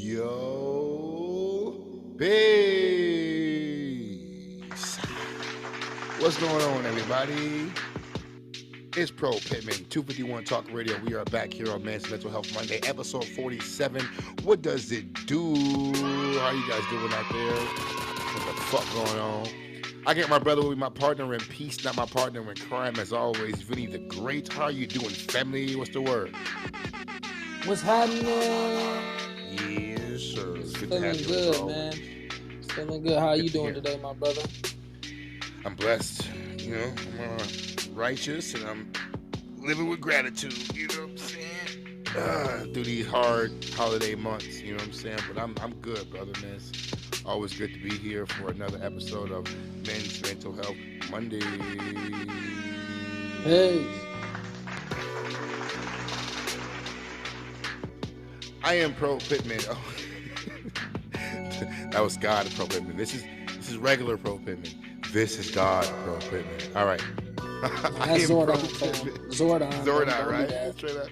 Yo, peace. What's going on, everybody? It's Pro Pittman, 251 Talk Radio. We are back here on Men's Mental Health Monday, episode 47. What does it do? How you guys doing out there? What the fuck going on? I get my brother with my partner in peace, not my partner in crime, as always. Venie the Great. How are you doing, family? What's the word? What's happening? Yes, sir. It's good to have Feeling you as good, always. man. Feeling good. How Good you to doing hear. today, my brother? I'm blessed. I'm righteous and I'm living with gratitude. You know what I'm saying? Through these hard holiday months. You know what I'm saying? But I'm good, brother, man. It's always good to be here for another episode of Men's Mental Health Monday. Hey. I am Pro Pittman. Oh. That was God Pro Pittman. This is regular Pro Pittman. This is God Pro Pittman. All right. Nah, I that's am Pro Zordon, fam. Pittman. Zordon. Don't Zordon, don't do right? that. Straight up.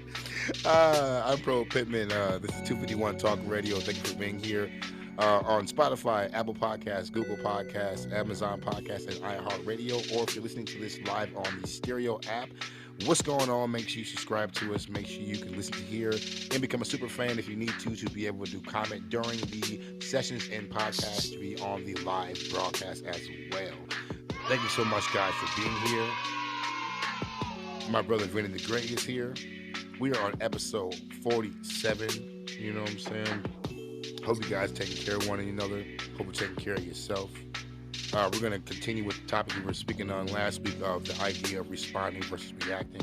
I'm Pro Pittman. This is 251 Talk Radio. Thank you for being here on Spotify, Apple Podcasts, Google Podcasts, Amazon Podcasts, and iHeartRadio. Or if you're listening to this live on the Stereo app, what's going on? Make sure you subscribe to us. Make sure you can listen to here and become a super fan if you need to be able to comment during the sessions and podcasts to be on the live broadcast as well. Thank you so much, guys, for being here. My brother Venie the Great is here. We are on episode 47. You know what I'm saying? Hope you guys taking care of one another. Hope you're taking care of yourself. We're going to continue with the topic we were speaking on last week of the idea of responding versus reacting.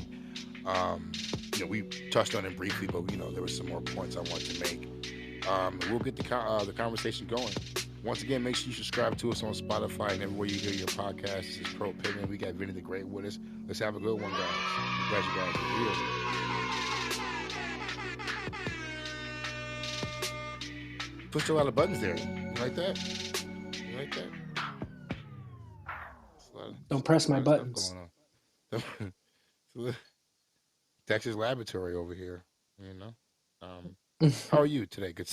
Um, we touched on it briefly, but there were some more points I wanted to make. We'll get the conversation going. Once again, make sure you subscribe to us on Spotify and everywhere you hear your podcast. This is Pro Pittman. We got Venie the Great with us. Let's have a good one, guys. I'm glad you guys are here. Pushed a lot of buttons there. You like that? You like that? Don't It's press a my lot of stuff buttons. going on. Texas Laboratory over here. You know. How are you today? Good.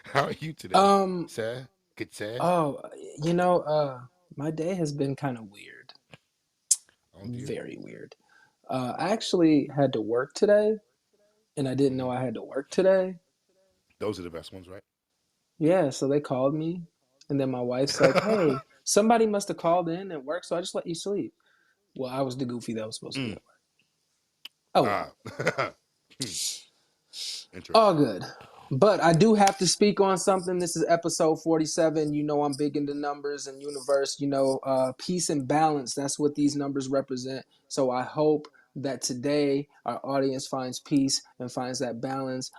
How are you today, um. sir? Good, sir. Oh, you know, my day has been kind of weird. Oh dear. Very weird. I actually had to work today, and I didn't know Mm-hmm. I had to work today. Those are the best ones, right? Yeah, so they called me, and then my wife's like, "Hey, somebody must have called in at work, so I just let you sleep." Well, I was the goofy that was supposed to be mm. at work. Oh Ah. well. All Interesting. good. But I do have to speak on something. This is episode 47. You know I'm big into numbers and universe. Peace and balance. That's what these numbers represent. So I hope that today our audience finds peace and finds that balance.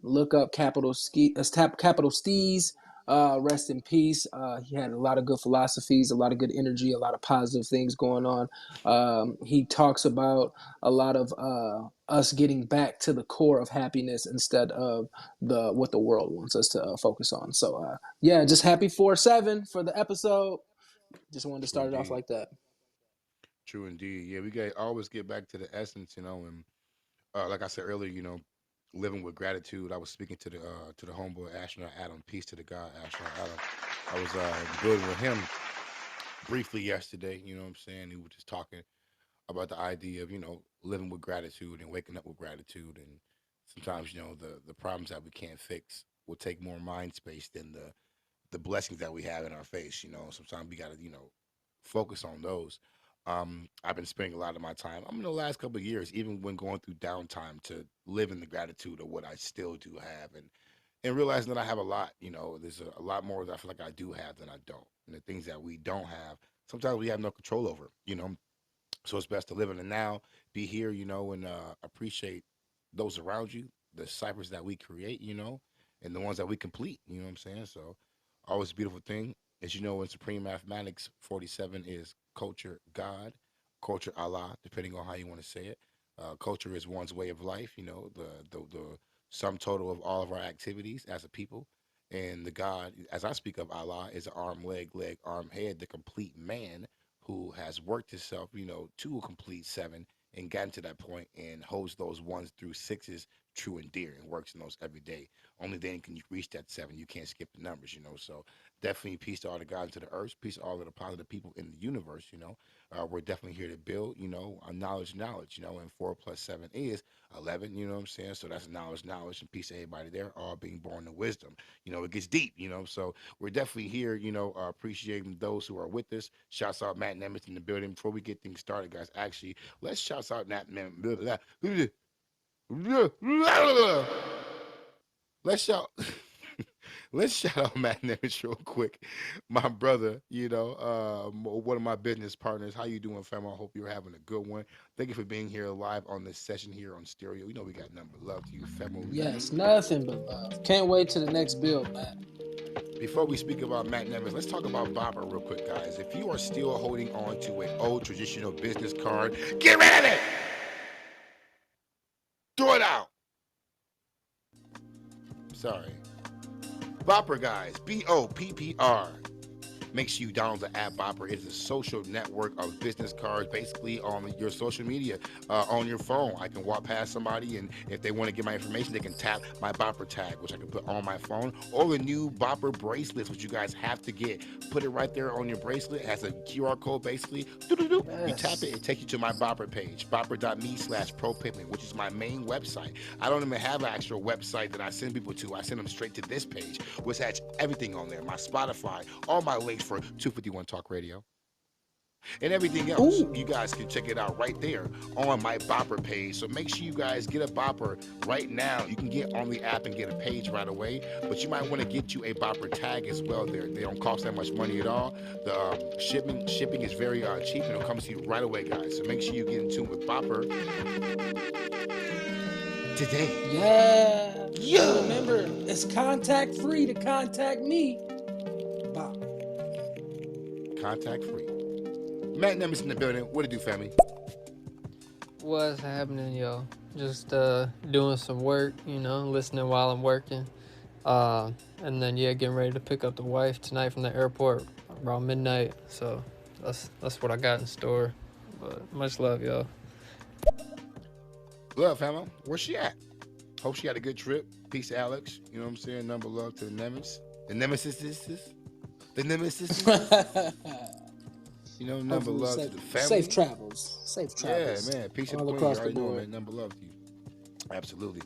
Look up Capital Steez. Rest in peace. He had a lot of good philosophies, a lot of good energy, a lot of positive things going on. He talks about a lot of us getting back to the core of happiness instead of the what the world wants us to focus on. So yeah, just happy 4-7 for the episode. Just wanted to True start it off indeed. like that. True indeed. Yeah, we got always get back to the essence, and like I said earlier, living with gratitude. I was speaking to the homeboy astronaut Adam. Peace to the guy astronaut Adam. I was building with him briefly yesterday. You know what I'm saying? He was just talking about the idea of living with gratitude and waking up with gratitude, and sometimes the problems that we can't fix will take more mind space than the blessings that we have in our face. Sometimes we got to focus on those. I've been spending a lot of my time. I'm in the last couple of years, even when going through downtime, to live in the gratitude of what I still do have, and realizing that I have a lot. There's a lot more that I feel like I do have than I don't, and the things that we don't have, sometimes we have no control over. So it's best to live in the now, be here, and appreciate those around you, the ciphers that we create, and the ones that we complete. You know what I'm saying? So always a beautiful thing. As you know, in Supreme Mathematics, 47 is culture God, culture Allah, depending on how you want to say it. Culture is one's way of life, the sum total of all of our activities as a people. And the God, as I speak of Allah, is arm, leg, arm, head, the complete man who has worked himself, to a complete seven and gotten to that point and holds those ones through sixes true and dear and works in those every day. Only then can you reach that seven. You can't skip the numbers, you know. So definitely peace to all the gods to the earth, peace to all of the positive people in the universe, you know. We're definitely here to build, you know, knowledge, you know, and 4 plus 7 is 11, you know what I'm saying? So that's knowledge, and peace to everybody there, all being born in wisdom. You know, it gets deep, you know. So we're definitely here, you know, appreciating those who are with us. Shouts out Matt Nemitz in the building. Before we get things started, guys, actually, let's shouts out Matt Nemitz. Let's shout. Let's shout out Matt Nemitz real quick, my brother. You know, one of my business partners. How you doing, fam? I hope you're having a good one. Thank you for being here live on this session here on Stereo. You know we got number love to you, family. Yes, nothing but love. Can't wait to the next build, Matt. Before we speak about Matt Nemitz, let's talk about Bopper real quick, guys. If you are still holding on to an old traditional business card, get rid of it. Throw it out. Sorry. Bopper, guys. Boppr. Make sure you download the app. Bopper is a social network of business cards, basically on your social media, on your phone. I can walk past somebody, and if they want to get my information, they can tap my Bopper tag, which I can put on my phone, or the new Bopper bracelets, which you guys have to get. Put it right there on your bracelet. It has a QR code, basically. You tap it, Yes. it takes you to my Bopper page, bopper.me/propayment, which is my main website. I don't even have an actual website that I send people to. I send them straight to this page, which has everything on there. My Spotify, all my links for 251 Talk Radio, and everything else. Ooh. You guys can check it out right there on my Bopper page. So make sure you guys get a Bopper right now. You can get on the app and get a page right away, but you might want to get you a Bopper tag as well. They don't cost that much money at all. The shipping is very cheap, and it'll come to you right away, guys. So make sure you get in tune with Bopper today. Yeah. And Yeah. remember, it's contact free to contact me. Bop. Contact free. Matt Nemes in the building. What it do, family? What's happening, yo? Just doing some work, listening while I'm working. And then yeah, getting ready to pick up the wife tonight from the airport around midnight. So that's what I got in store. But much love, yo. Love, family. Where's she at? Hope she had a good trip. Peace to Alex. You know what I'm saying? Number love to the Nemesis. The Nemesis. The Nemesis. You know, number Hopefully, love to the safe family. travels. Safe Yeah, travels man. Peace to the all queen. You across the already know, board. man. Number love to you. Absolutely.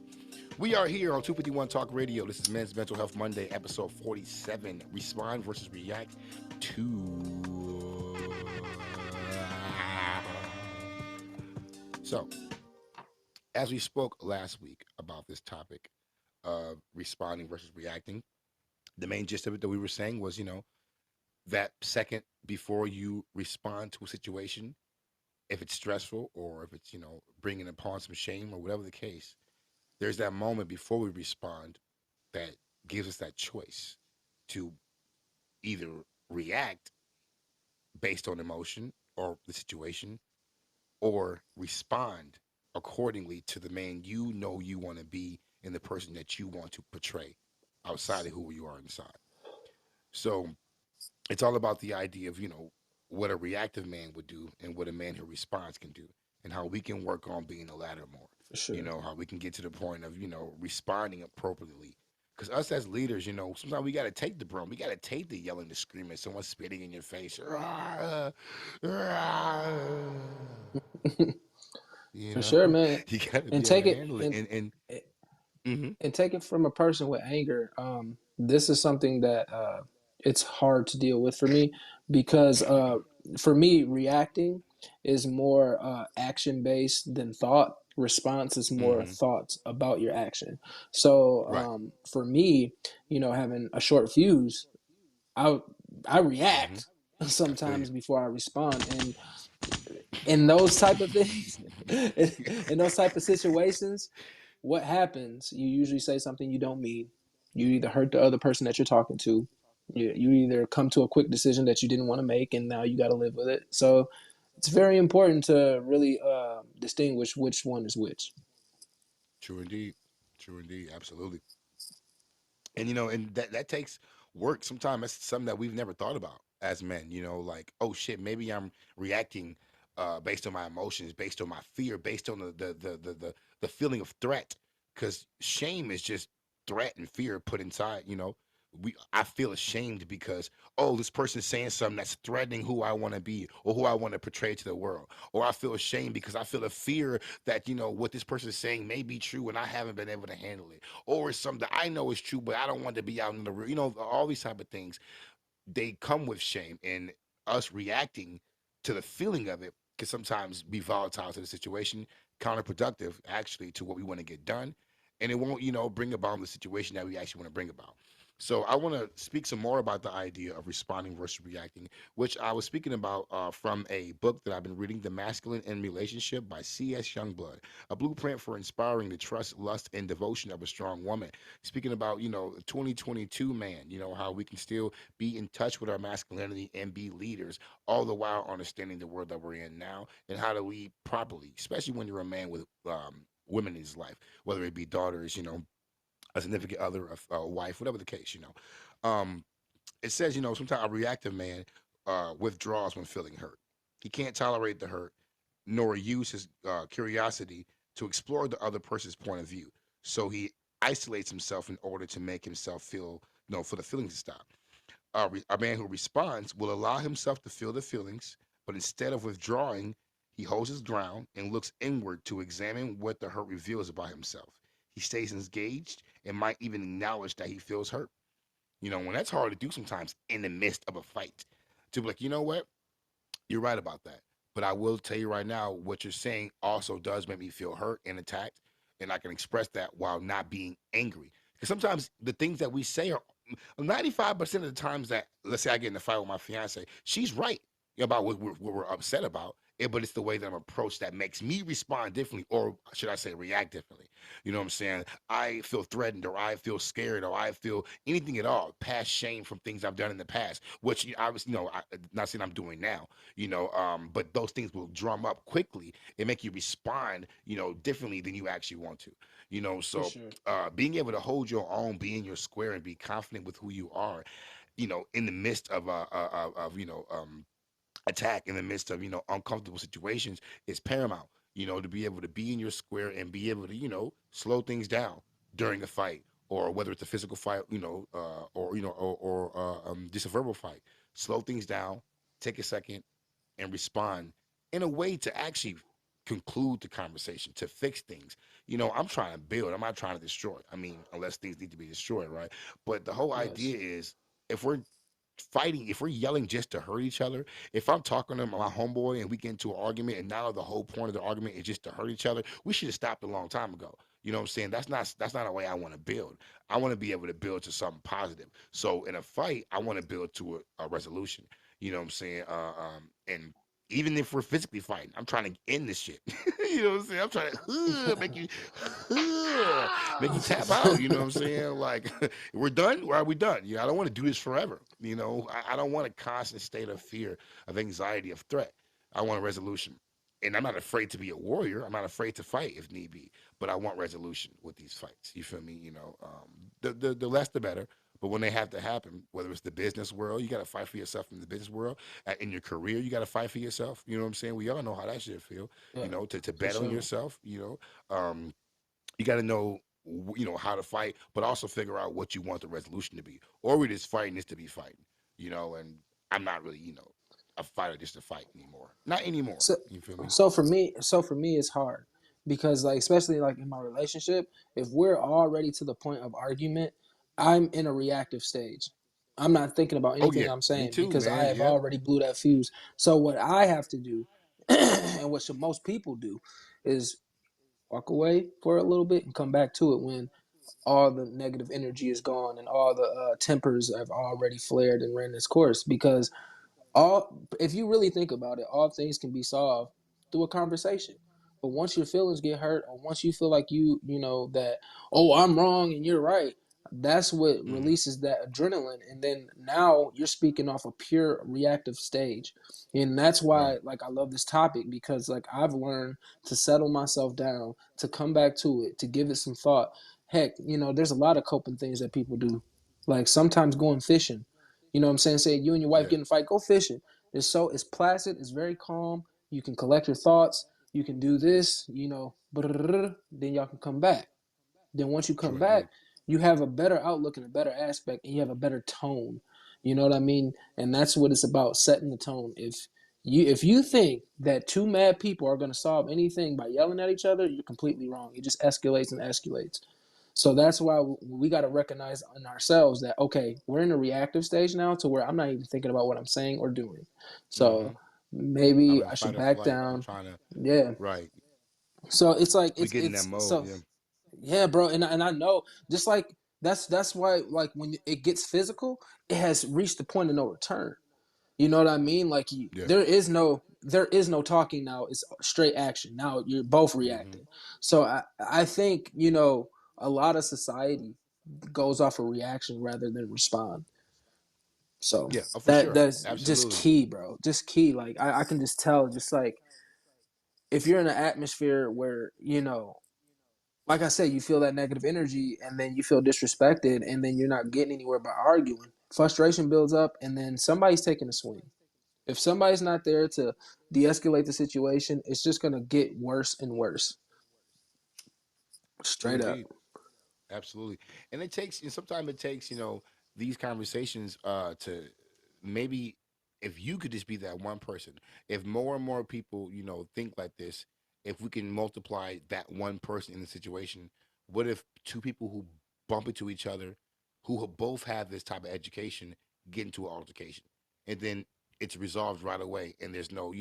We are here on 251 Talk Radio. This is Men's Mental Health Monday, episode 47. Respond versus react to. So, as we spoke last week about this topic of responding versus reacting, the main gist of it that we were saying was, that second before you respond to a situation, if it's stressful or if it's, bringing upon some shame or whatever the case, there's that moment before we respond that gives us that choice to either react based on emotion or the situation or respond accordingly to the man you know you want to be and the person that you want to portray outside of who you are inside. So it's all about the idea of, what a reactive man would do and what a man who responds can do and how we can work on being the latter more. For sure. How we can get to the point of, responding appropriately. Because us as leaders, sometimes we got to take the brunt. We got to take the yelling, the screaming, someone spitting in your face. You For know, sure, man. you got to And be able take to it handle it. And mm-hmm, and take it from a person with anger. This is something that it's hard to deal with for me because for me, reacting is more action based than thought. Response is more mm-hmm, thoughts about your action. So right, for me, having a short fuse, I I mm-hmm, react I feel you. sometimes before I respond, and in those type of things, in those type of situations, what happens? You usually say something you don't mean. You either hurt the other person that you're talking to. You either come to a quick decision that you didn't want to make, and now you got to live with it. So it's very important to really distinguish which one is which. True indeed. True indeed. Absolutely. And and that takes work. Sometimes that's something that we've never thought about as men. Like, oh shit, maybe I'm reacting based on my emotions, based on my fear, based on the feeling of threat. because shame is just threat and fear put inside. I feel ashamed because, oh, this person's saying something that's threatening who I want to be or who I want to portray to the world. Or I feel ashamed because I feel a fear that, what this person is saying may be true and I haven't been able to handle it. Or it's something that I know is true, but I don't want to be out in the real, all these type of things. They come with shame, and us reacting to the feeling of it can sometimes be volatile to the situation, counterproductive actually to what we want to get done, and it won't bring about the situation that we actually want to bring about. So I want to speak some more about the idea of responding versus reacting, which I was speaking about from a book that I've been reading, The Masculine in Relationship by C.S. Youngblood, a blueprint for inspiring the trust, lust, and devotion of a strong woman. Speaking about, 2022 man, how we can still be in touch with our masculinity and be leaders, all the while understanding the world that we're in now and how to lead properly, especially when you're a man with women in his life, whether it be daughters, a significant other, a wife, whatever the case. It says, sometimes a reactive man withdraws when feeling hurt. He can't tolerate the hurt, nor use his curiosity to explore the other person's point of view. So he isolates himself in order to make himself feel, for the feelings to stop. A man who responds will allow himself to feel the feelings, but instead of withdrawing, he holds his ground and looks inward to examine what the hurt reveals about himself. He stays engaged and might even acknowledge that he feels hurt. When that's hard to do sometimes in the midst of a fight, to be like, you know what, you're right about that. But I will tell you right now, what you're saying also does make me feel hurt and attacked, and I can express that while not being angry. Because sometimes the things that we say are 95% of the times that, let's say I get in a fight with my fiance, she's right about what we're upset about. But it's the way that I'm approached that makes me respond differently, or should I say, react differently. You know what I'm saying? I feel threatened, or I feel scared, or I feel anything at all, past shame from things I've done in the past, which I was, not saying I'm doing now, but those things will drum up quickly and make you respond, differently than you actually want to, For so sure. being able to hold your own, be in your square, and be confident with who you are, in the midst of attack, in the midst of uncomfortable situations, is paramount. To be able to be in your square and be able to slow things down during a fight, or whether it's a physical fight, or just a verbal fight. Slow things down, take a second, and respond in a way to actually conclude the conversation, to fix things. I'm trying to build. I'm not trying to destroy. I mean, unless things need to be destroyed, right? But the whole Yes. idea is, if we're fighting, if we're yelling just to hurt each other, if I'm talking to my homeboy and we get into an argument and now the whole point of the argument is just to hurt each other, we should have stopped a long time ago. You know what I'm saying? That's not a way I want to build. I want to be able to build to something positive. So in a fight, I want to build to a resolution. You know what I'm saying? And even if we're physically fighting, I'm trying to end this shit. You know what I'm saying? I'm trying to make you tap out. You know what I'm saying? Like, we're done. Or are we done? I don't want to do this forever. I don't want a constant state of fear, of anxiety, of threat. I want a resolution. And I'm not afraid to be a warrior. I'm not afraid to fight if need be. But I want resolution with these fights. You feel me? The less the better. But when they have to happen, whether it's the business world, you got to fight for yourself in the business world. In your career, you got to fight for yourself. You know what I'm saying? We all know how that shit feel. Yeah, To for bet on sure. yourself. You got to know, how to fight, but also figure out what you want the resolution to be. Or we just fighting this to be fighting. And I'm not really, a fighter just to fight anymore. Not anymore. So, You feel me? so for me, it's hard because, like, especially like in my relationship, if we're already to the point of argument, I'm in a reactive stage. I'm not thinking about Oh anything yeah, I'm me saying too, because I man. have Yep. already blew that fuse. So what I have to do, and what should most people do, is walk away for a little bit and come back to it when all the negative energy is gone and all the tempers have already flared and ran its course. Because all if you really think about it, all things can be solved through a conversation. But once your feelings get hurt, or once you feel like you know that, oh, I'm wrong and you're right, that's what Hmm. releases that adrenaline, and then now you're speaking off a pure reactive stage. And that's why, Right. like, I love this topic, because like I've learned to settle myself down, to come back to it, to give it some thought. Heck, there's a lot of coping things that people do, like sometimes going fishing. You know what I'm saying? Say you and your wife Yeah. get in a fight, go fishing. It's placid, it's very calm. You can collect your thoughts. You can do this, then y'all can come back. Then once you True come back, indeed. you have a better outlook and a better aspect, and you have a better tone. You know what I mean? And that's what it's about, setting the tone. If you think that two mad people are going to solve anything by yelling at each other, you're completely wrong. It just escalates and escalates. So that's why we got to recognize in ourselves that, okay, we're in a reactive stage now to where I'm not even thinking about what I'm saying or doing. Mm-hmm. So I'm maybe in I should fight or back flight. I'm down. trying to. Yeah. Right. So it's like We it's get in that it's mode. so Yeah. yeah, bro. And I know, just like that's why, like, when it gets physical, it has reached the point of no return. You know what I mean? Like, Yeah. there is no talking now. It's straight action. Now you're both Mm-hmm. reacting. So I think, a lot of society goes off a reaction rather than respond. So Yeah. Oh, for that sure. that's just Absolutely. key, bro. Just key. Like, I can just tell, just like, if you're in an atmosphere where, like I said, you feel that negative energy and then you feel disrespected and then you're not getting anywhere by arguing. Frustration builds up and then somebody's taking a swing. If somebody's not there to de-escalate the situation, it's just gonna get worse and worse. True Straight up. indeed. Absolutely. And it takes, and sometimes it takes, these conversations to maybe, if you could just be that one person, if more and more people, think like this, if we can multiply that one person in the situation, what if two people who bump into each other, who both have this type of education, get into an altercation? And then it's resolved right away and there's no,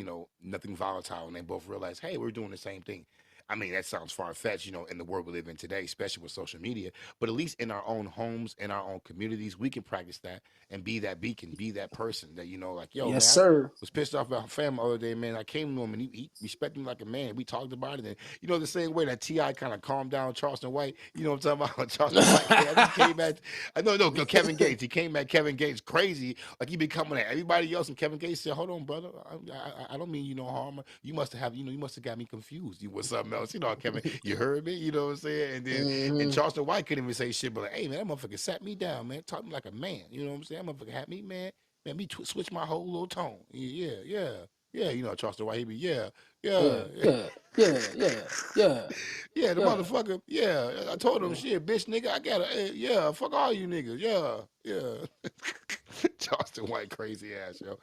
nothing volatile, and they both realize, hey, we're doing the same thing. I mean, that sounds far fetched, in the world we live in today, especially with social media. But at least in our own homes, in our own communities, we can practice that and be that beacon, be that person that, like, yo, Yes, man, I sir. was pissed off about my family the other day, man. I came to him and he respected me like a man. We talked about it. And, the same way that T.I. kind of calmed down Charleston White, you know what I'm talking about? Charleston White, I think he came at, I know, no, Kevin Gates. He came at Kevin Gates crazy. Like he been coming at everybody else. And Kevin Gates said, hold on, brother. I don't mean you no harm. You must have got me confused. You was something else. Kevin, you heard me? You know what I'm saying? And hmm Charleston White couldn't even say shit, but like, hey, man, that motherfucker sat me down, man. Talked me like a man. You know what I'm saying? That motherfucker had me, man. Man, me switch my whole little tone. Yeah, yeah, yeah. Charleston White, he be, yeah, yeah, Yeah, yeah, yeah, yeah, yeah, yeah, the yeah, motherfucker, yeah. I told him, yeah. shit, bitch, nigga, I got to, yeah, fuck all you niggas, yeah, yeah. Charleston White, crazy ass, yo.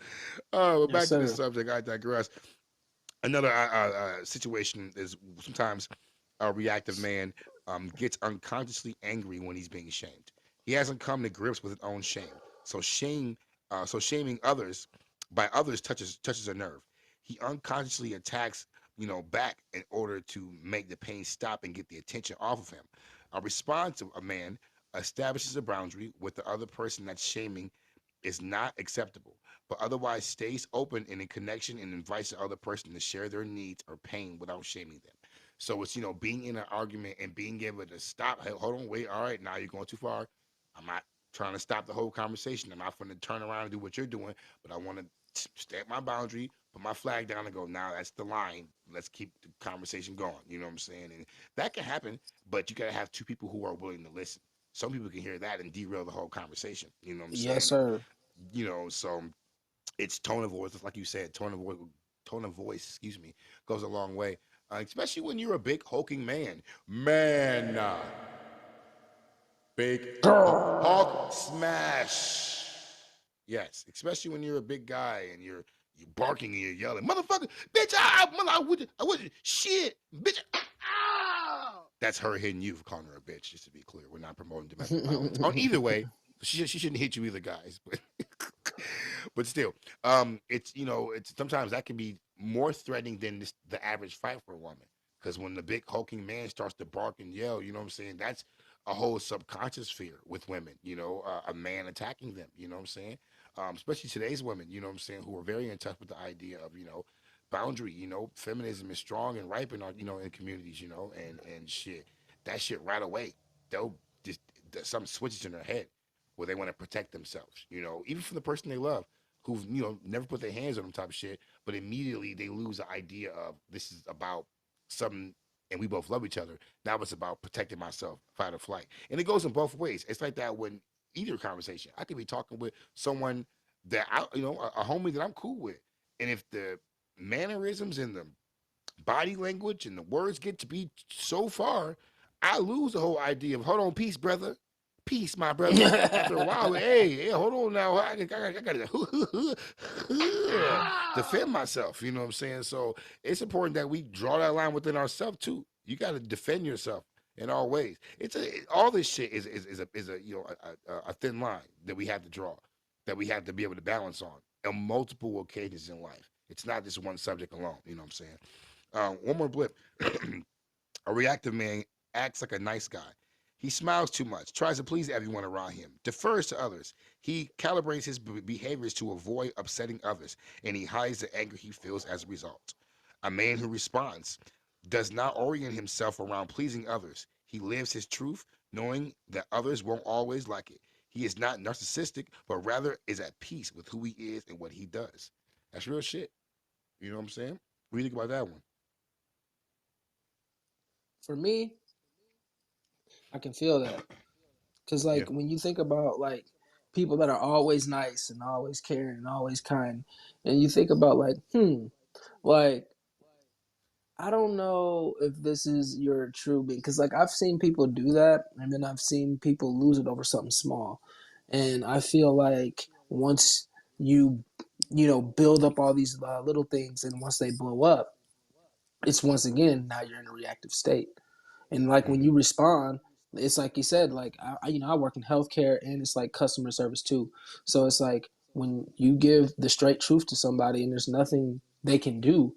But Yes, back to the sir. subject, I digress. Another situation is sometimes a reactive man gets unconsciously angry when he's being shamed. He hasn't come to grips with his own shame, so shaming others by others touches a nerve. He unconsciously attacks, back in order to make the pain stop and get the attention off of him. A response of a man establishes a boundary with the other person that's shaming is not acceptable, but otherwise stays open and in connection and invites the other person to share their needs or pain without shaming them. So it's, being in an argument and being able to stop. Hey, hold on, wait, all right, now you're going too far. I'm not trying to stop the whole conversation. I'm not going to turn around and do what you're doing, but I want to stamp my boundary, put my flag down, and go. Now that's the line. Let's keep the conversation going. You know what I'm saying? And that can happen, but you got to have two people who are willing to listen. Some people can hear that and derail the whole conversation. You know what I'm Yes, saying? And sir. so it's tone of voice, like you said, tone of voice, excuse me, goes a long way, especially when you're a big hulking man. Man, big Hulk smash. Yes, especially when you're a big guy and you're barking and you're yelling, motherfucker, bitch, I would, shit, bitch, ah. That's her hitting you for calling her a bitch. Just to be clear, we're not promoting domestic violence. On either way, she shouldn't hit you either, guys. But still, it's sometimes that can be more threatening than the average fight for a woman. Because when the big hulking man starts to bark and yell, you know what I'm saying? That's a whole subconscious fear with women. A man attacking them. You know what I'm saying? Especially today's women. You know what I'm saying? Who are very in touch with the idea of boundary. Feminism is strong and ripe in our in communities. And shit, that shit right away. They'll just some switches in their head where they want to protect themselves, even from the person they love, who've, never put their hands on them type of shit, but immediately they lose the idea of this is about something and we both love each other. Now it's about protecting myself, fight or flight. And it goes in both ways. It's like that when either conversation. I could be talking with someone that a homie that I'm cool with. And if the mannerisms and the body language and the words get to be so far, I lose the whole idea of hold on, peace, brother. Peace, my brother. After a while, hey, hold on now. I got to defend myself. You know what I'm saying? So it's important that we draw that line within ourselves too. You got to defend yourself in all ways. All this shit is a a thin line that we have to draw, that we have to be able to balance on multiple occasions in life. It's not just one subject alone. You know what I'm saying? One more blip. A reactive man acts like a nice guy. He smiles too much, tries to please everyone around him, defers to others. He calibrates his behaviors to avoid upsetting others, and he hides the anger he feels as a result. A man who responds does not orient himself around pleasing others. He lives his truth, knowing that others won't always like it. He is not narcissistic, but rather is at peace with who he is and what he does. That's real shit. You know what I'm saying? What do you think about that one? For me, I can feel that because Yeah. like when you think about like people that are always nice and always caring and always kind, and you think about like like I don't know if this is your true being because like I've seen people do that and then I've seen people lose it over something small, and I feel like once you build up all these little things and once they blow up, it's once again now you're in a reactive state. And like when Mm-hmm. you respond, it's like you said, like I work in healthcare and it's like customer service too. So it's like when you give the straight truth to somebody and there's nothing they can do,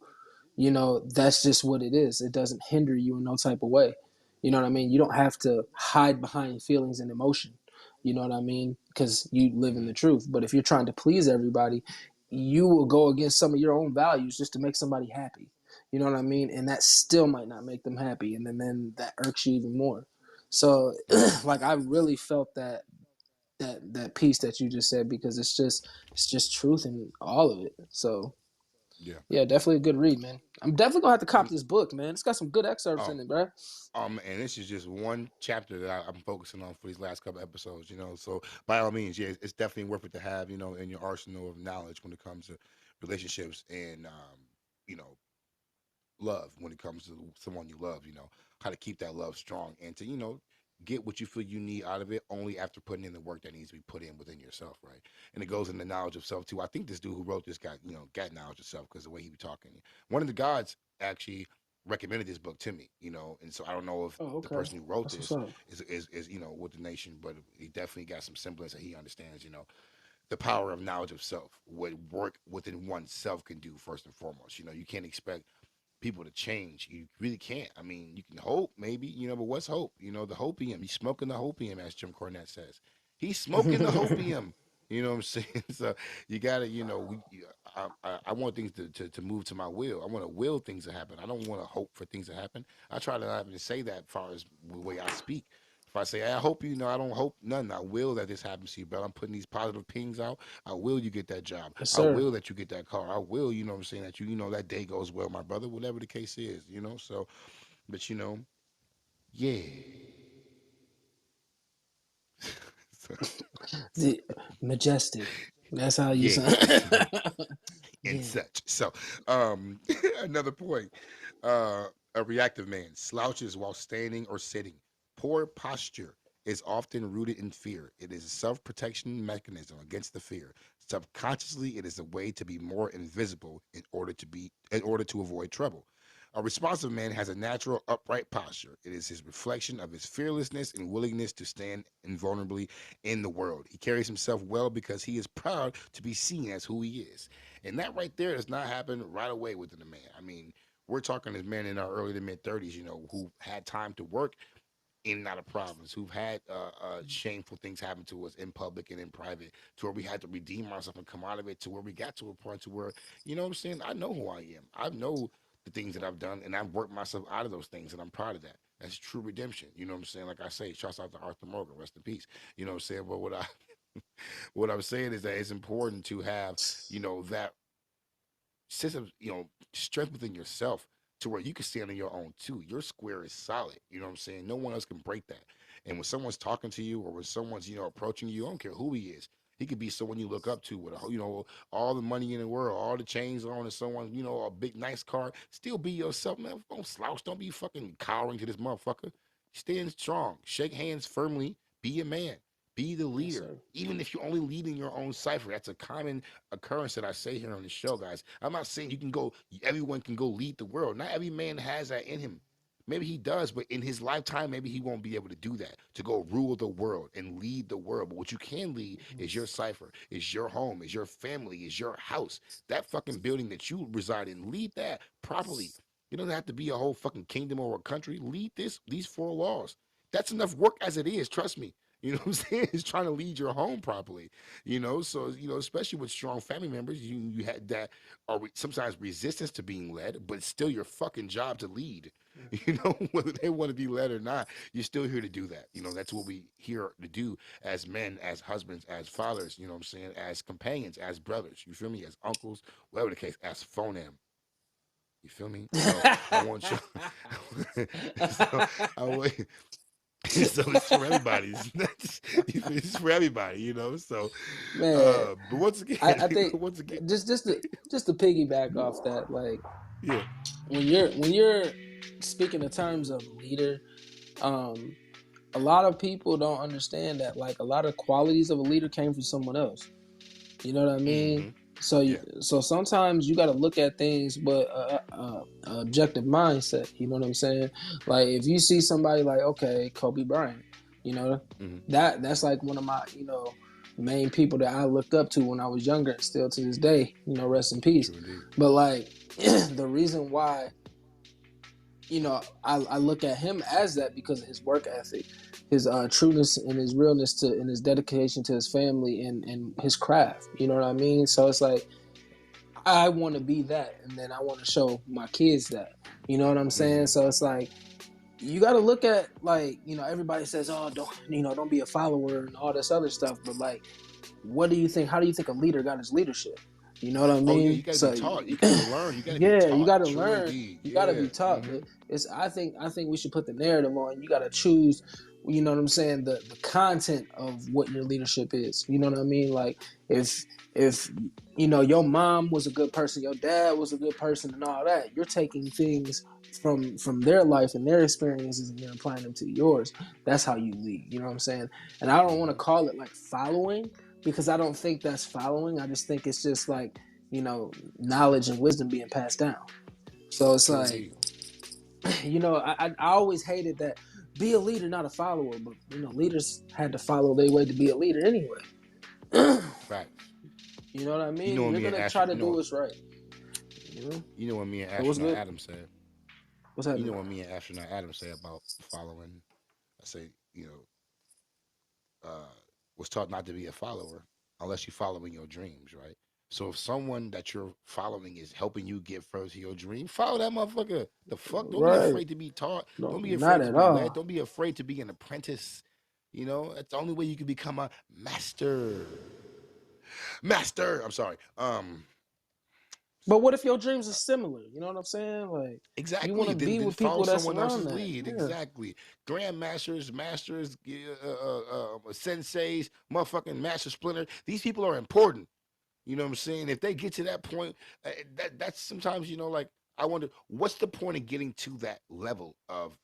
that's just what it is. It doesn't hinder you in no type of way. You know what I mean? You don't have to hide behind feelings and emotion. You know what I mean? Because you live in the truth. But if you're trying to please everybody, you will go against some of your own values just to make somebody happy. You know what I mean? And that still might not make them happy. And then that irks you even more. So Mm-hmm. like I really felt that piece that you just said because it's just truth in all of it. So Yeah. yeah, definitely a good read, man. I'm definitely gonna have to cop And this book, man. It's got some good excerpts oh, in it, bro. and this is just one chapter that I'm focusing on for these last couple episodes. So by all means, yeah, it's definitely worth it to have, in your arsenal of knowledge when it comes to relationships and you know, love when it comes to someone you love, how to keep that love strong and to, get what you feel you need out of it only after putting in the work that needs to be put in within yourself, right? And it goes into knowledge of self too. I think this dude who wrote this got knowledge of self because the way he was talking. One of the gods actually recommended this book to me, and so I don't know if Oh, the okay. person who wrote That's what's this up. is with the nation, but he definitely got some semblance that he understands, the power of knowledge of self, what work within oneself can do first and foremost. You can't expect people to change. You really can't. I mean, you can hope maybe, but what's hope? The hopium. He's smoking the hopium, as Jim Cornette says. He's smoking the hopium. You know what I'm saying? So you gotta, I want things to move to my will. I want to will things to happen. I don't want to hope for things to happen. I try to not even say that as far as the way I speak. If I say, I hope I don't hope nothing. I will that this happens to you, but I'm putting these positive pings out. I will you get that job. Yes, I sir. will that you get that car. I will, what I'm saying, that that day goes well, my brother, whatever the case is. So, but yeah. So, The majestic. That's how you yeah. sound. And Yeah. such. So, um, another point. Uh, a reactive man slouches while standing or sitting. Poor posture is often rooted in fear. It is a self-protection mechanism against the fear. Subconsciously, it is a way to be more invisible in order to avoid trouble. A responsive man has a natural upright posture. It is his reflection of his fearlessness and willingness to stand invulnerably in the world. He carries himself well because he is proud to be seen as who he is. And that right there does not happen right away within a man. I mean, we're talking as men in our early to mid 30s, who had time to work in and out of province, who've had shameful things happen to us in public and in private, to where we had to redeem ourselves and come out of it, to where we got to a point to where, what I'm saying, I know who I am. I know the things that I've done, and I've worked myself out of those things, and I'm proud of that. That's true redemption. You know what I'm saying? Like I say, shouts out to Arthur Morgan, rest in peace. You know what I'm saying? But what I'm saying is that it's important to have, that sense of strength within yourself to where you can stand on your own too. Your square is solid. You know what I'm saying? No one else can break that. And when someone's talking to you or when someone's approaching you, I don't care who he is. He could be someone you look up to with all the money in the world, all the chains on, and someone a big nice car. Still be yourself, man. Don't slouch. Don't be fucking cowering to this motherfucker. Stand strong. Shake hands firmly. Be a man. Be the Yes, leader. sir. Even if you're only leading your own cipher, that's a common occurrence that I say here on the show, guys. I'm not saying you can go, everyone can go lead the world. Not every man has that in him. Maybe he does, but in his lifetime, maybe he won't be able to do that, to go rule the world and lead the world. But what you can lead is your cipher, is your home, is your family, is your house. That fucking building that you reside in, lead that properly. You don't have to be a whole fucking kingdom or a country. Lead these four walls. That's enough work as it is, trust me. You know what I'm saying? It's trying to lead your home properly. So especially with strong family members, you had that are sometimes resistance to being led, but it's still your fucking job to lead. Whether they want to be led or not, you're still here to do that. That's what we here to do as men, as husbands, as fathers, you know what I'm saying, as companions, as brothers, you feel me, as uncles, whatever the case, as phonam. You feel me? So I want you. so I want. So it's for everybody. It's for everybody. So, Man, but once I again, think once again, just to piggyback off that, like yeah. when you're speaking in terms of leader, um, a lot of people don't understand that like a lot of qualities of a leader came from someone else. You know what I mean? Mm-hmm. So Yeah. so sometimes you got to look at things with a objective mindset. You know what I'm saying? Like if you see somebody like okay, Kobe Bryant, you know Mm-hmm. that's like one of my main people that I looked up to when I was younger, and still to this day. Rest in peace. True indeed. But like the reason why I look at him as that because of his work ethic, his trueness and his realness to and his dedication to his family and his craft. You know what I mean? So it's like I want to be that, and then I want to show my kids that. You know what I'm saying? Mm-hmm. So it's like you got to look at like everybody says, oh, don't be a follower and all this other stuff, but like, what do you think? How do you think a leader got his leadership? You know what I Oh yeah, mean? you got to be So taught. You got to learn. You got to be yeah, you taught. got to True learn. indeed. You got to Yeah. be taught. Mm-hmm. But it's I think we should put the narrative on. You got to choose. You know what I'm saying? The content of what your leadership is. You know what I mean? Like if your mom was a good person, your dad was a good person, and all that, you're taking things from their life and their experiences and you're applying them to yours. That's how you lead. You know what I'm saying? And I don't want to Mm-hmm. call it like following because I don't think that's following. I just think it's just like knowledge and wisdom being passed down. So it's True like, indeed. I always hated that be a leader, not a follower. But leaders had to follow their way to be a leader anyway. Facts. You know what I You mean? know what You're me and gonna try Astro. to do what's right. You know. You know what me and So what's astronaut good? Adam said. What's You know happening? what me and astronaut Adam say about following. I say, was taught not to be a follower unless you're following your dreams, right? So if someone that you're following is helping you get further to your dream, follow that motherfucker. The fuck? Don't be Right? afraid to be taught. No, Don't be not afraid to at be led. all. Don't be afraid to be an apprentice. That's the only way you can become a master. Master. I'm sorry. But what if your dreams are similar? You know what I'm saying? Like you want Exactly. to Then be then with follow people that's someone around else's that. lead. Yeah. Exactly. Grandmasters, masters, senseis, motherfucking master splinter. These people are important. You know what I'm saying? If they get to that point, that's sometimes like I wonder what's the point of getting to that level of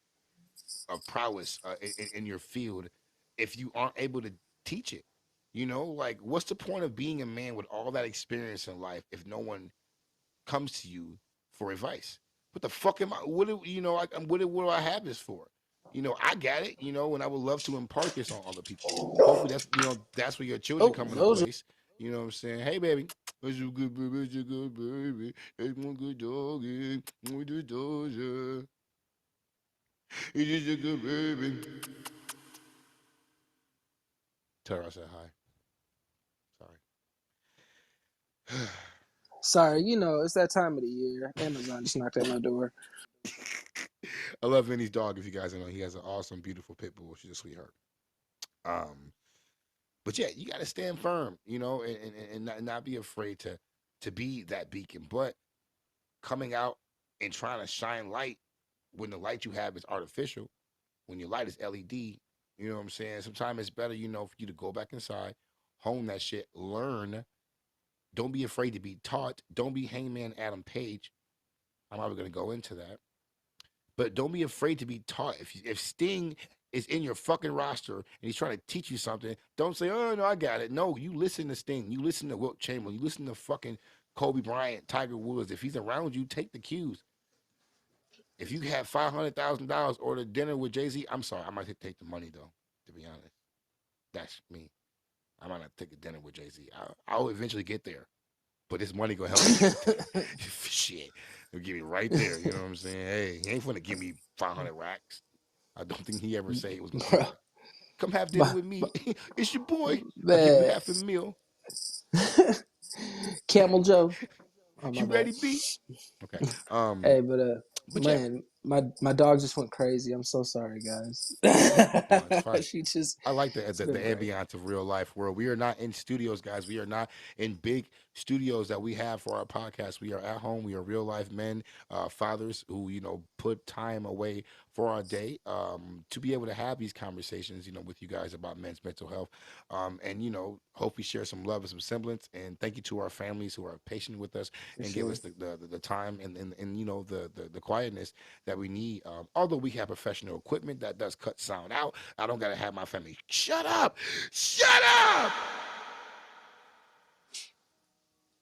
prowess in your field if you aren't able to teach it. Like what's the point of being a man with all that experience in life if no one comes to you for advice? What the fuck am I? What do what do I have this for? I got it. And I would love to impart this on other people. Hopefully, that's where your children Oh, come into those are place. You know what I'm saying? Hey, baby, it's a good baby, it's a good baby, it's my good doggy, with the doja, it's just a good baby. Tell her I said hi. Sorry. sorry. It's that time of the year. Amazon just knocked at my door. I love Vinny's dog. If you guys don't know, he has an awesome, beautiful pit bull. She's a sweetheart. Um, but yeah, you got to stand firm, and not be afraid to be that beacon. But coming out and trying to shine light when the light you have is artificial, when your light is LED, you know what I'm saying? Sometimes it's better, for you to go back inside, hone that shit, learn. Don't be afraid to be taught. Don't be Hangman Adam Page. I'm probably going to go into that. But don't be afraid to be taught. If Sting is in your fucking roster and he's trying to teach you something, don't say, "Oh no, I got it." No, you listen to Sting. You listen to Wilt Chamberlain. You listen to fucking Kobe Bryant, Tiger Woods. If he's around you, take the cues. If you have $500,000 order dinner with Jay Z, I'm sorry, I might take the money though. To be honest, that's me. I might not take a dinner with Jay Z. I'll eventually get there, but this money gonna help me get there. Shit, it'll get me right there. You know what I'm saying? Hey, he ain't gonna give me 500 racks. I don't think he ever said he was gonna do Bro, that. Come have dinner my, with me. It's your boy. I'll give you man, half a meal. Camel Joe. Oh my You bad. ready, B? Okay. Hey, but But yeah, man, my dog just went crazy. I'm so sorry, guys. no, it's fine. She just, I like it's the been great. ambiance of real life where we are not in studios, guys. We are not in big studios that we have for our podcast. We are at home. We are real life men, fathers who put time away for our day to be able to have these conversations, with you guys about men's mental health, and hopefully share some love and some semblance. And thank you to our families who are patient with us For and give sure. us the time and the quietness that we need. Although we have professional equipment that does cut sound out, I don't gotta have my family shut up, shut up.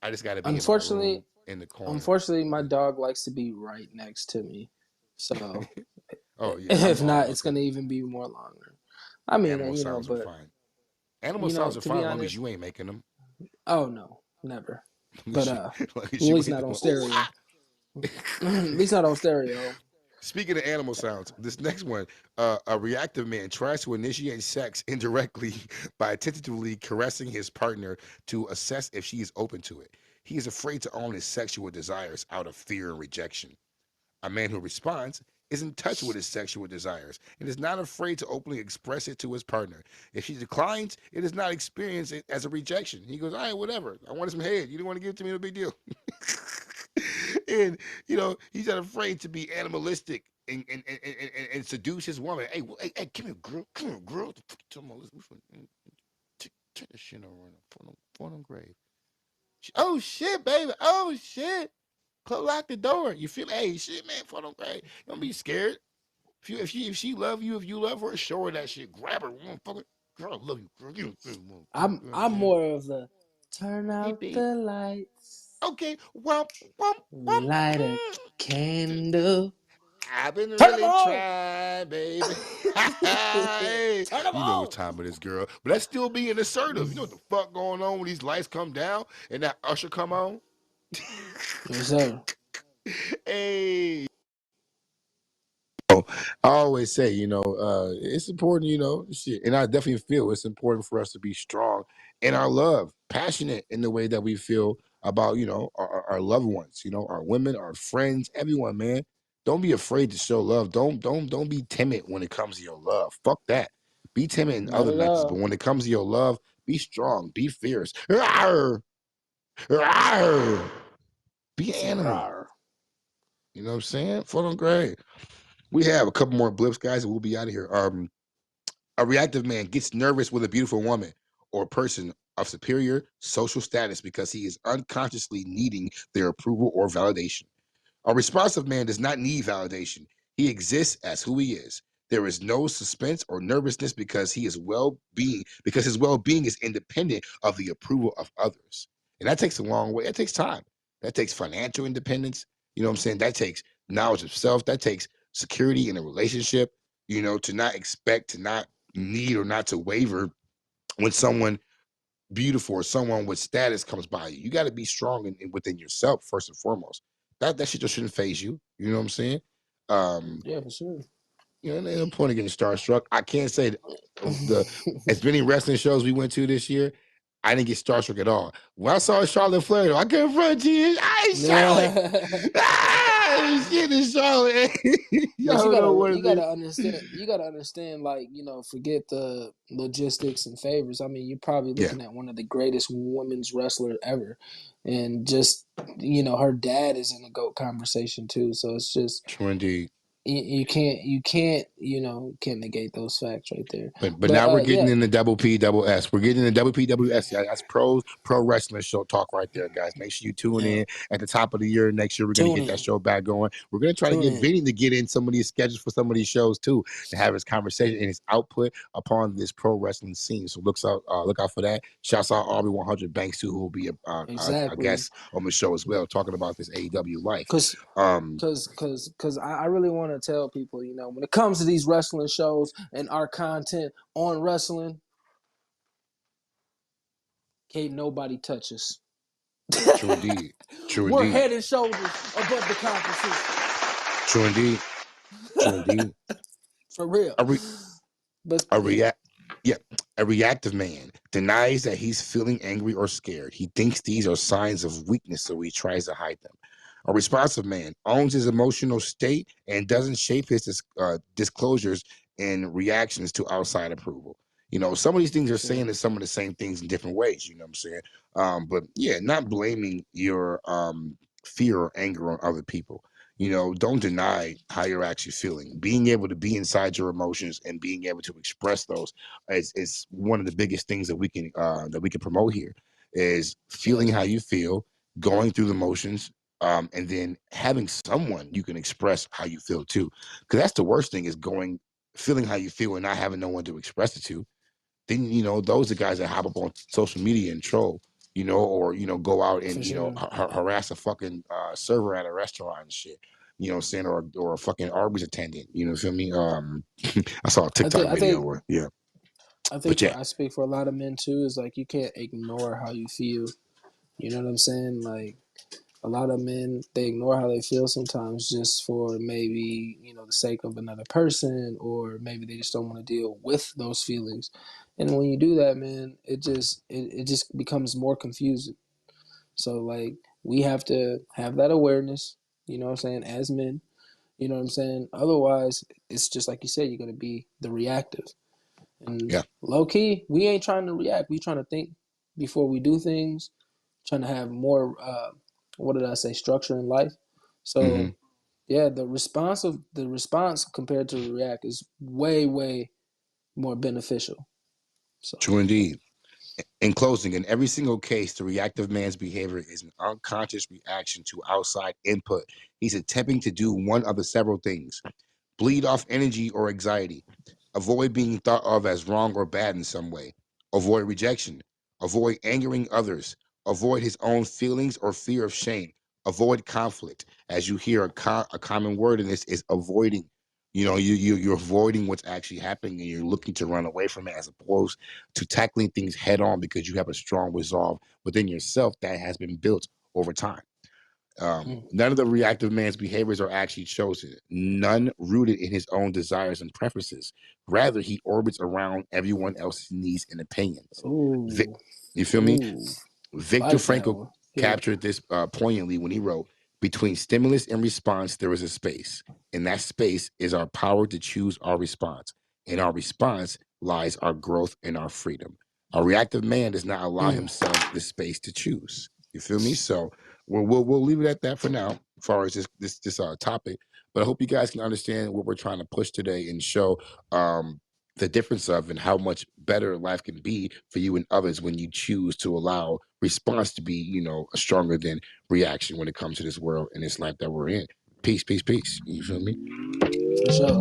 I just gotta be in my Unfortunately, room in the corner. unfortunately, my dog likes to be right next to me. So Oh yeah, I'm if all not, about it's gonna that. even be more longer. I mean, Animal sounds are but fine. Animal sounds are to fine be as long as honest, you ain't making them. oh no, never. As long But as you, as long at as you least ain't not on doing. Ooh, stereo. ah. At least not on stereo. Speaking of animal sounds, this next one, a reactive man tries to initiate sex indirectly by tentatively caressing his partner to assess if she is open to it. He is afraid to own his sexual desires out of fear and rejection. A man who responds is in touch with his sexual desires and is not afraid to openly express it to his partner. If she declines, it is not experienced as a rejection. He goes, all right, whatever. I wanted some head. You didn't want to give it to me, no big deal. And he's not afraid to be animalistic and seduce his woman. Hey, hey, come here, girl. Come here, girl. What the fuck you talking about? Turn this shit around for them grave. Oh shit, baby. Oh shit. Lock the door. You feel? Hey, shit, man. For them grave. Don't be scared. If she love you, if you love her, show her that shit. Grab her, motherfucker. Girl, I love you, girl. You motherfucker. You know what I'm I'm saying? more of the turn Hey, out babe. the lights, Okay. Well, well. light a candle, I've been turn them really on. trying, baby. Hey, Turn them you know what on. time it is, girl. But that's still being assertive. You know what the fuck going on when these lights come down and that usher come on? Yes, sir. Hey. I always say, it's important, shit. And I definitely feel it's important for us to be strong in our love, passionate in the way that we feel about, our loved ones, our women, our friends, everyone, man. Don't be afraid to show love. Don't be timid when it comes to your love. Fuck that. Be timid in Not other at methods, but all. when it comes to your love, be strong, be fierce. Rawr, rawr. Be an animal. Rawr. You know what I'm saying? Fuck on great. We have a couple more blips, guys, and we'll be out of here. A reactive man gets nervous with a beautiful woman or person of superior social status because he is unconsciously needing their approval or validation. A responsive man does not need validation. He exists as who he is. There is no suspense or nervousness because his well-being is independent of the approval of others. And that takes a long way. That takes time. That takes financial independence. You know what I'm saying? That takes knowledge of self. That takes security in a relationship, to not expect, to not need, or not to waver when someone beautiful or someone with status comes by you. You got to be strong within yourself first and foremost. That shit just shouldn't phase you. You know what I'm saying? Um, Yeah, for sure. ain't no point in getting starstruck. I can't say the as many wrestling shows we went to this year. I didn't get starstruck at all. When I saw Charlotte Flair, I couldn't front you. I Charlotte. Shit is Charlotte. But Y'all know what you it is. gotta understand. You gotta understand. Like, forget the logistics and favors. I mean, you're probably Yeah, looking at one of the greatest women's wrestler ever, and just her dad is in the goat conversation too. So it's just true indeed. you can't can't negate those facts right there. But But now we're getting yeah, in the double P double S. We're getting in the double P double S. Yeah, that's pro wrestling show talk right there, guys. Make sure you tune yeah, in at the top of the year next year. We're gonna tune get that in, show back going. We're gonna try to tune get in. Vinny to get in some of these schedules for some of these shows too, to have his conversation and his output upon this pro wrestling scene. So look out for that. Shouts out Aubrey 100 Banks too, who will be a Exactly, guest on the show as well, talking about this AEW life. because Um, I really want to tell people, when it comes to these wrestling shows and our content on wrestling, can't nobody touch us. true indeed. True We're indeed. head and shoulders above the competition. True indeed. True indeed. For real. A, re- But a yeah, react yeah, a reactive man denies that he's feeling angry or scared. He thinks these are signs of weakness, so he tries to hide them. A responsive man owns his emotional state and doesn't shape his disclosures and reactions to outside approval. Some of these things for are sure. saying some of the same things in different ways. You know what I'm saying? But yeah, not blaming your fear or anger on other people. Don't deny how you're actually feeling. Being able to be inside your emotions and being able to express those is one of the biggest things that we can promote here. Is feeling Yes, how you feel, going through the motions, and then having someone you can express how you feel too. Because that's the worst thing is feeling how you feel and not having no one to express it to. Then those are guys that hop up on social media and troll, or go out for and sure. harass a fucking server at a restaurant and shit. You know what I'm saying, or a fucking Arby's attendant. You know, feel me? I saw a I think TikTok I video think where, yeah, I think but for yeah, I speak for a lot of men too. Is like you can't ignore how you feel. You know what I'm saying? Like a lot of men, they ignore how they feel sometimes just for maybe the sake of another person, or maybe they just don't want to deal with those feelings. And when you do that, man, it just becomes more confusing. So like we have to have that awareness. You know what I'm saying? As men, you know what I'm saying? Otherwise, it's just like you said, you're gonna be the reactive. And yeah, low key, we ain't trying to react. We trying to think before we do things, trying to have more what did I say, structure in life. hmm So yeah, the response compared to react is way, way more beneficial. So true indeed. In closing, in every single case, the reactive man's behavior is an unconscious reaction to outside input. He's attempting to do one of the several things: bleed off energy or anxiety, avoid being thought of as wrong or bad in some way, avoid rejection, avoid angering others, avoid his own feelings or fear of shame, avoid conflict. As you hear, a common word in this is avoiding. You're avoiding what's actually happening, and you're looking to run away from it, as opposed to tackling things head on because you have a strong resolve within yourself that has been built over time. mm, None of the reactive man's behaviors are actually chosen, none rooted in his own desires and preferences. Rather, he orbits around everyone else's needs and opinions. Vi- ooh, you feel me? ooh, Victor like that Frankl one. Yeah. captured this poignantly when he wrote, "Between stimulus and response, there is a space. In that space is our power to choose our response. In our response lies our growth and our freedom. A reactive man does not allow Mm, himself the space to choose." You feel me? So we'll leave it at that for now, as far as this topic. But I hope you guys can understand what we're trying to push today and show the difference of and how much better life can be for you and others when you choose to allow response to be, stronger than reaction when it comes to this world and this life that we're in. Peace, peace, peace. You feel me? for sure.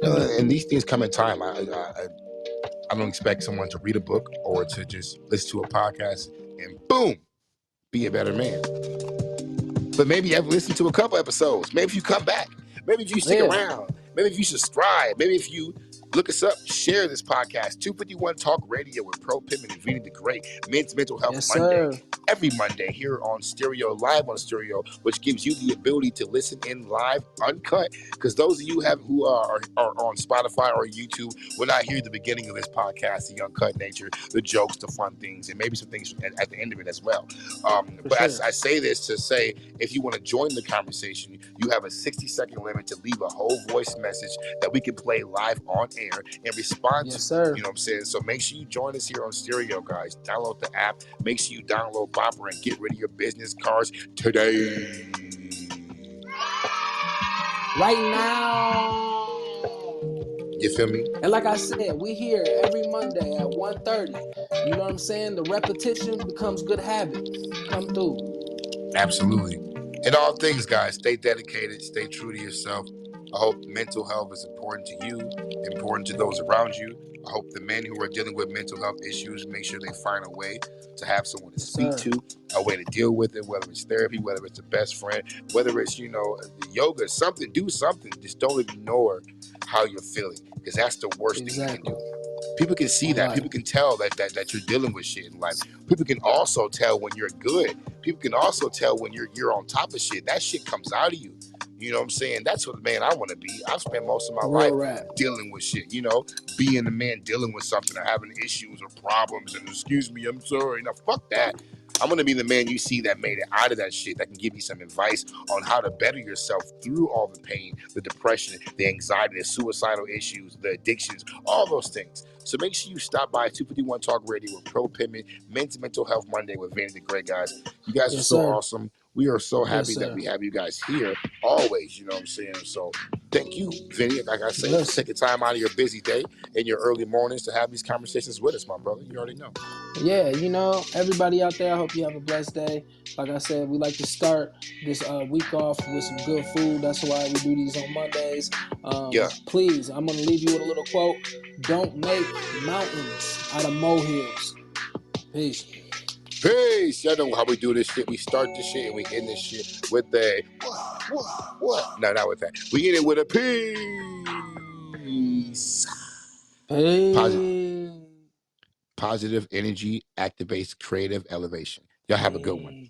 And these things come in time. I don't expect someone to read a book or to just listen to a podcast and boom, be a better man. But maybe you have listened to a couple episodes. Maybe if you come back, maybe if you stick Yeah. around, maybe if you subscribe, maybe if you look us up, share this podcast. 251 Talk Radio with Pro Pittman and Venie the Great. Men's Mental Health Yes, Monday. sir. Every Monday here on Stereo, live on Stereo, which gives you the ability to listen in live, uncut. Because those of you who are on Spotify or YouTube will not hear the beginning of this podcast, the uncut nature, the jokes, the fun things, and maybe some things at the end of it as well. For But sure. I say this to say, if you want to join the conversation, you have a 60-second limit to leave a whole voice message that we can play live on air and respond to. Yes, sir. You know what I'm saying? So make sure you join us here on Stereo, guys. Download the app. Make sure you download Bopper and get rid of your business cards today. right now. You feel me? And like I said, we here every Monday at 1:30. You know what I'm saying? The repetition becomes good habit. Come through. Absolutely. In all things, guys, stay dedicated, stay true to yourself. I hope mental health is important to you, important to those around you. I hope the men who are dealing with mental health issues make sure they find a way to have someone to Yes, speak sir. to, a way to deal with it, whether it's therapy, whether it's a best friend, whether it's, yoga, something, do something. Just don't ignore how you're feeling, because that's the worst thing you can Exactly. do. People can see On that. life. People can tell that you're dealing with shit in life. People can also tell when you're good. People can also tell when you're on top of shit. That shit comes out of you. You know what I'm saying? That's what the man I want to be. I've spent most of my Real life rap. dealing with shit, being the man dealing with something or having issues or problems and excuse me, I'm sorry. Now fuck that. I'm gonna be the man you see that made it out of that shit, that can give you some advice on how to better yourself through all the pain, the depression, the anxiety, the suicidal issues, the addictions, all those things. So make sure you stop by 251 Talk Radio with Pro Pittman, Men's Mental Health Monday with Venie The Great, guys. You guys are Yes, so sir. awesome. We are so Yes, happy that sir. we have you guys here always, you know what I'm saying? So thank you, Vinny, like I say, for Yes. taking time out of your busy day and your early mornings to have these conversations with us, my brother. You already know. Yeah, everybody out there, I hope you have a blessed day. Like I said, we like to start this week off with some good food. That's why we do these on Mondays. Yeah. Please, I'm going to leave you with a little quote. Don't make mountains out of molehills. Peace. Peace. Y'all know how we do this shit. We start this shit and we end this shit with a what? No, not with that. We end it with a peace. Positive, Peace. positive energy activates creative elevation. Y'all have a good one. Peace.